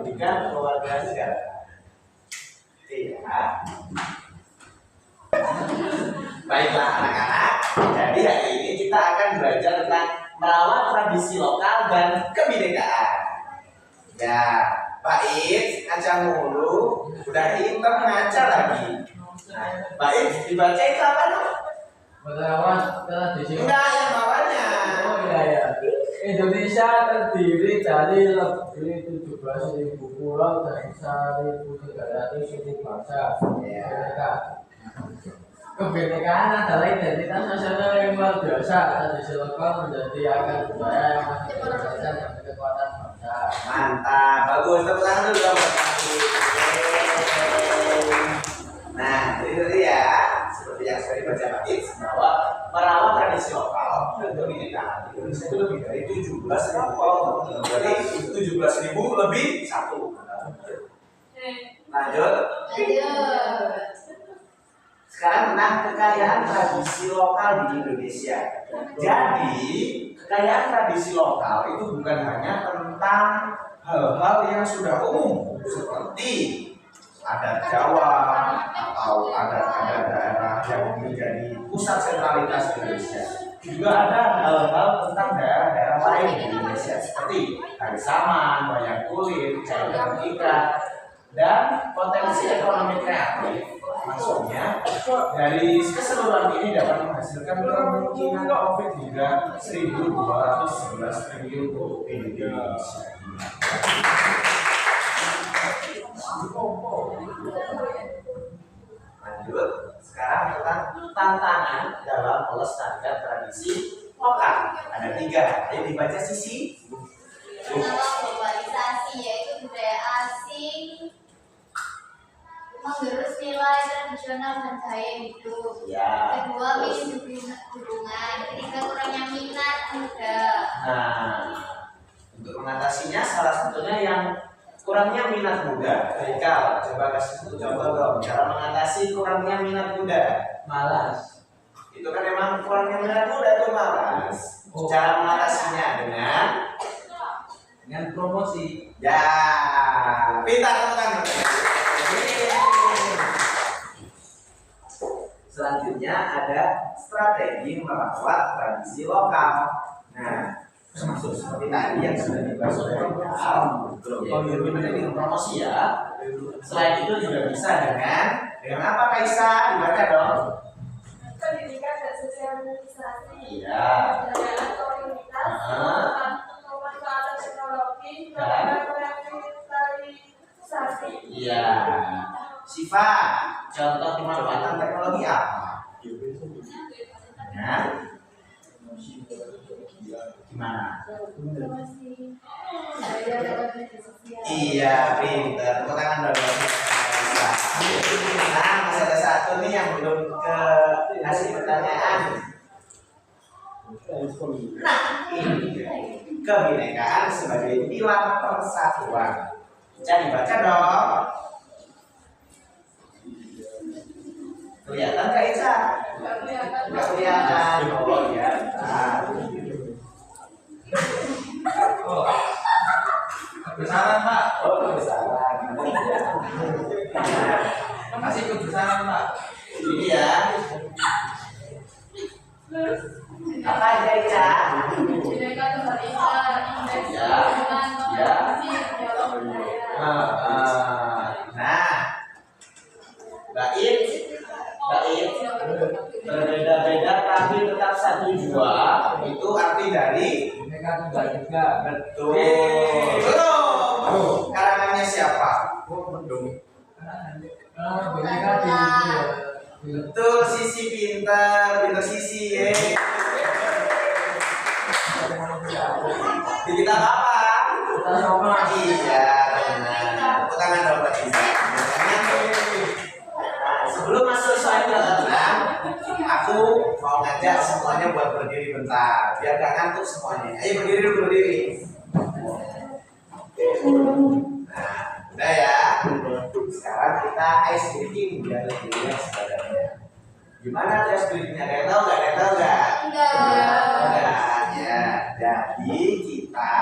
pendidikan kewarganegaraan. Iya. Baiklah anak-anak, jadi hari ini kita akan belajar tentang merawat tradisi lokal dan kebinekaan. Ya, Pak It ngaca mulu, udah pinter ngaca lagi. Nah, Pak It dibaca itu apa dong? Merawat tradisi. Enggak, yang bawahnya. Oh iya ya. Indonesia terdiri dari lebih 17.000 pulau dan 1.300 suku bangsa. Kebinekaan adalah identitas nasional yang luar biasa. Tradisi lokal menjadi akar budaya yang masih berkesan dan kekuatan bangsa. Mantap, bagus. Tepuk tangan dulu dong. Nah, jadi tadi ya, seperti yang saya baca Pak It, bahwa merawat tradisi lokal dan kebinekaan Indonesia itu lebih dari 17.000 pulau. Jadi 17.000 lebih 1. Lanjut. Sekarang tentang kekayaan tradisi lokal di Indonesia. Jadi, kekayaan tradisi lokal itu bukan hanya tentang hal-hal yang sudah umum seperti adat Jawa atau adat daerah yang menjadi pusat sentralitas Indonesia. Juga ada hal-hal tentang daerah-daerah lain di Indonesia seperti tari saman, wayang kulit, cair ikat, dan potensi ekonomi kreatif. Maksudnya dari keseluruhan ini dapat menghasilkan kemungkinan profit hingga 1.211 triliun di Indonesia. Lanjut, sekarang tentang tantangan dalam melestarikan tradisi lokal. Ada 3, ayo dibaca Sisi. Globalisasi yaitu budaya asing menggerus nilai tradisional dan gaya hidup. Ya. Kedua, minim dukungan. Ketiga, kurangnya minat muda. Nah, untuk mengatasinya salah satunya yang kurangnya minat muda. Haikal, coba kasih satu contoh dong. Cara mengatasi kurangnya minat muda. Malas. Itu kan emang kurangnya minat muda tuh malas. Cara mengatasinya dengan promosi. Ya, pintar teman-teman. Selanjutnya ada strategi merawat tradisi lokal. Nah, termasuk seperti tadi yang sudah dibahas oleh ini promosi ya. Selain itu juga bisa dengan apa Kaisa? Dibaca dong. Pendidikan dan sosialisasi. Iya. Pendidikan komunitas. Pemanfaatan teknologi. Dan Revitalisasi. Iya. Siva, contoh pemanfaatan teknologi apa? Ya. Gimana? Iya, pinter. Tepuk tangan dong. Nah, masih ada satu nih yang belum kasih pertanyaan. Nah, ini kebinekaan sebagai pilar persatuan. Jadi baca dong. Kelihatan Kak Ica? Nggak kelihatan. Oh ya. Oh. Kebesaran, Pak. Oh, kebesaran. Masih kebesaran, Pak. Ini ya. Apa aja Ica? Bineka Tunggal Ika, indeks Ya. hubungan Ya. komunikasi, dialog budaya. Nah, Bait, berbeda-beda tapi tetap satu jua. Itu arti dari Bineka Tunggal Ika. betul. Belum. Karangannya siapa? Bineka Tunggal. Betul, Sisi pintar Sisi ya. Di kita apa? Kita sama. Iya, benar. Tepuk tangan dong buat Sisi. Sebelum masuk soal pelajaran, aku mau ngajak semuanya buat berdiri bentar, biar gak ngantuk semuanya. Ayo berdiri dulu, berdiri. Nah, udah ya. Sekarang kita ice breaking biar lebih rileks badannya. Gimana ice breakingnya? Ada yang tahu nggak? Ada yang tahu nggak? Enggak. Ya, jadi kita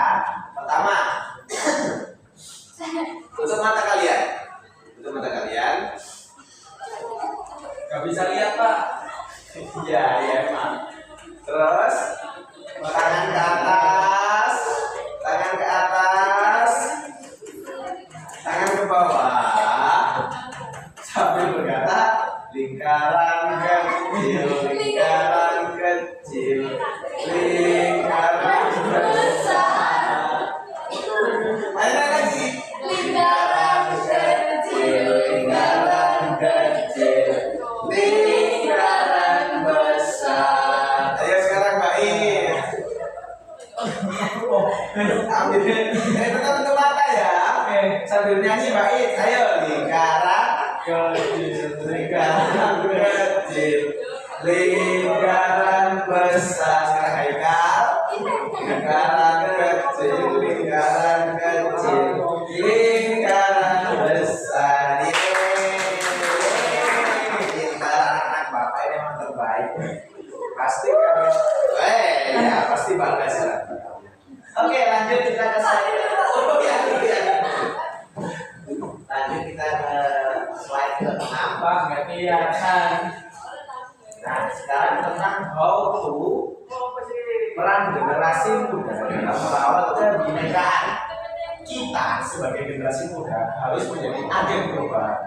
pertama Tutup mata kalian. Tutup mata kalian. Gak bisa lihat Pak. Iya, iya emang. Terus tangan ke atas, tangan ke atas, tangan ke bawah, sambil berkata lingkaran kecil, lingkaran kecil, lingkaran besar. Ayo lagi. Lingkaran kecil, lingkaran kecil, lingkaran besar. Ayo sekarang Mbak In. Ambil, tutup mata ya. Sambil nyanyi Mbak In. Ayo lingkaran kecil, lingkaran kecil, lingkaran besar. Sekarang Haikal. Lingkaran kecil, lingkaran kecil, lingkaran besar. Lingkaran anak bapak ini memang terbaik. Pasti kami, ya pasti bangga sih. Oke, lanjut kita ke slide. Oh ya, iya. Lanjut kita ke slide ke-6. Pak nggak kelihatan. Nah, sekarang tentang how to peran generasi muda dalam merawat kebinekaan. Kita sebagai generasi muda harus menjadi agen perubahan.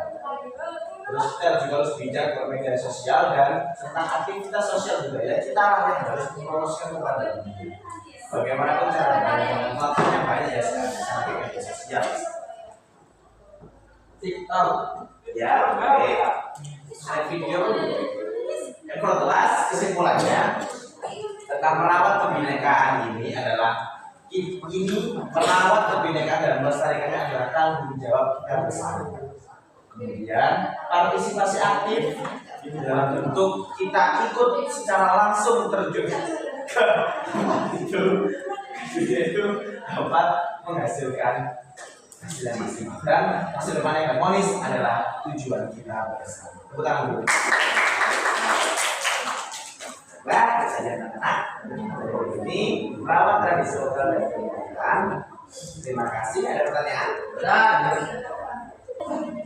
Terus kita juga harus bijak bermedia sosial dan tentang aktivitas sosial budaya kita lah yang harus mempromosikan kepada dunia. Bagaimanapun caranya, makanya banyak ya sekarang media sosial. TikTok. Ya, oke. Slide video. Yang kelas kesimpulannya tentang merawat kebinekaan ini adalah merawat kebinekaan dan melestarikannya adalah tanggung jawab kita bersama. Kemudian partisipasi aktif dalam bentuk kita ikut secara langsung terjun ke itu dapat menghasilkan hasil yang maksimal dan hasil depan yang harmonis adalah tujuan kita bersama. Tepuk tangan dulu. Baik saja anak-anak. Ini merawat tradisi lokal dan kebinekaan. Terima kasih. Ada pertanyaan? Dan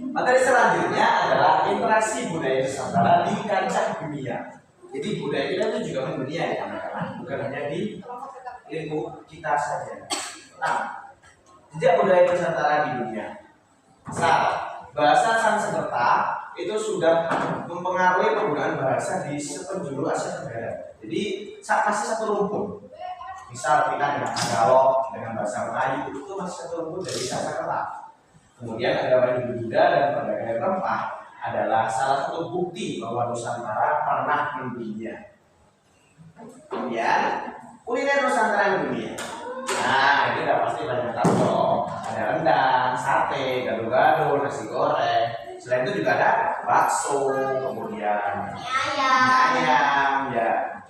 Materi selanjutnya adalah interaksi budaya Nusantara di kancah dunia. Jadi budaya kita itu juga mendunia ya anak-anak, bukan hanya di lingkup kita saja. Nah, jejak budaya Nusantara di dunia. Misal, bahasa Sanskerta itu sudah mempengaruhi penggunaan bahasa di sepenjuru Asia Tenggara. Jadi masih satu rumpun. Misal kita dengan Tagalog, dengan bahasa Melayu itu masih satu rumpun dari Sanskerta. Kemudian agama Hindu-Buddha dan perdagangan rempah adalah salah satu bukti bahwa Nusantara pernah mendunia. Kemudian kuliner Nusantara mendunia. Nah, ini udah pasti banyak tahu dong. Ada rendang, sate, gado-gado, nasi goreng. Selain itu juga ada bakso, kemudian ayam, ya.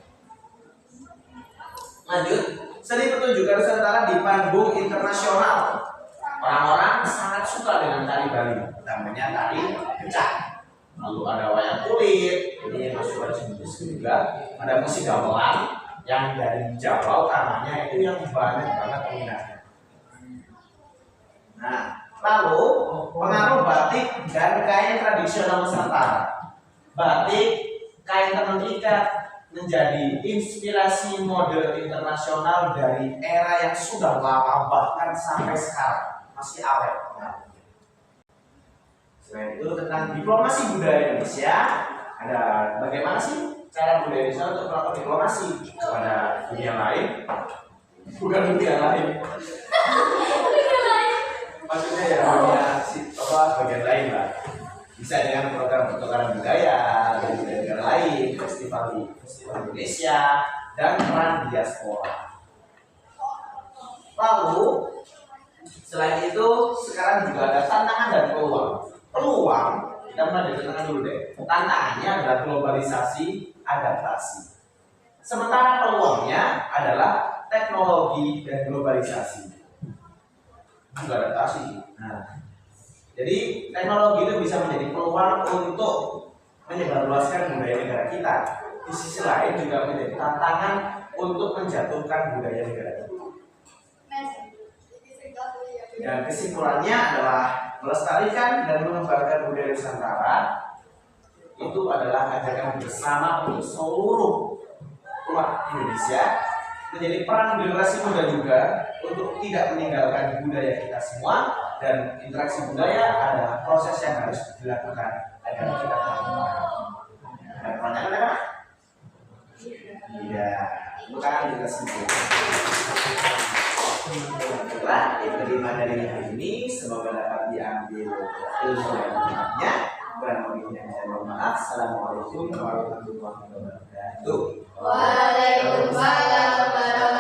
Lanjut, seni pertunjukan Nusantara di panggung internasional. Orang-orang sangat suka dengan tari Bali, namanya tari becak. Lalu ada wayang kulit, ini yang masuk pada sini juga. Ada musik gamelan yang dari Jawa utamanya itu yang banyak banget peminatnya. Nah, lalu pengaruh batik dan kain tradisional Nusantara. Batik, kain tenun ikat menjadi inspirasi mode internasional dari era yang sudah lama bahkan sampai sekarang masih awet. Selain itu tentang diplomasi budaya Indonesia, ada bagaimana sih cara budaya Indonesia untuk melakukan diplomasi kepada dunia lain, bukan dunia lain. Maksudnya ya bagian lain lah. Bisa dengan program pertukaran budaya dari negara lain, festival Indonesia, dan peran diaspora. Lalu selain itu sekarang juga ada tantangan dan peluang. Peluang kita mulai dari tantangan dulu deh. Tantangannya adalah globalisasi, adaptasi. Sementara peluangnya adalah teknologi dan globalisasi. Juga adaptasi. Nah, jadi teknologi itu bisa menjadi peluang untuk menyebarluaskan budaya negara kita. Di sisi lain juga menjadi tantangan untuk menjatuhkan budaya negara kita. Dan kesimpulannya adalah melestarikan dan mengembangkan budaya Nusantara itu adalah ajakan bersama untuk seluruh umat Indonesia. Menjadi peran generasi muda juga untuk tidak meninggalkan budaya kita semua, dan interaksi budaya adalah proses yang harus dilakukan agar kita terhubung. Ada pertanyaan apa? Iya, bukan generasi muda. Baiklah, itu 5 dari hari ini. Semoga dapat diambil ilmu dan manfaatnya. Kurang lebihnya saya mohon maaf. Assalamualaikum warahmatullahi wabarakatuh. Waalaikumsalam warahmatullahi wabarakatuh.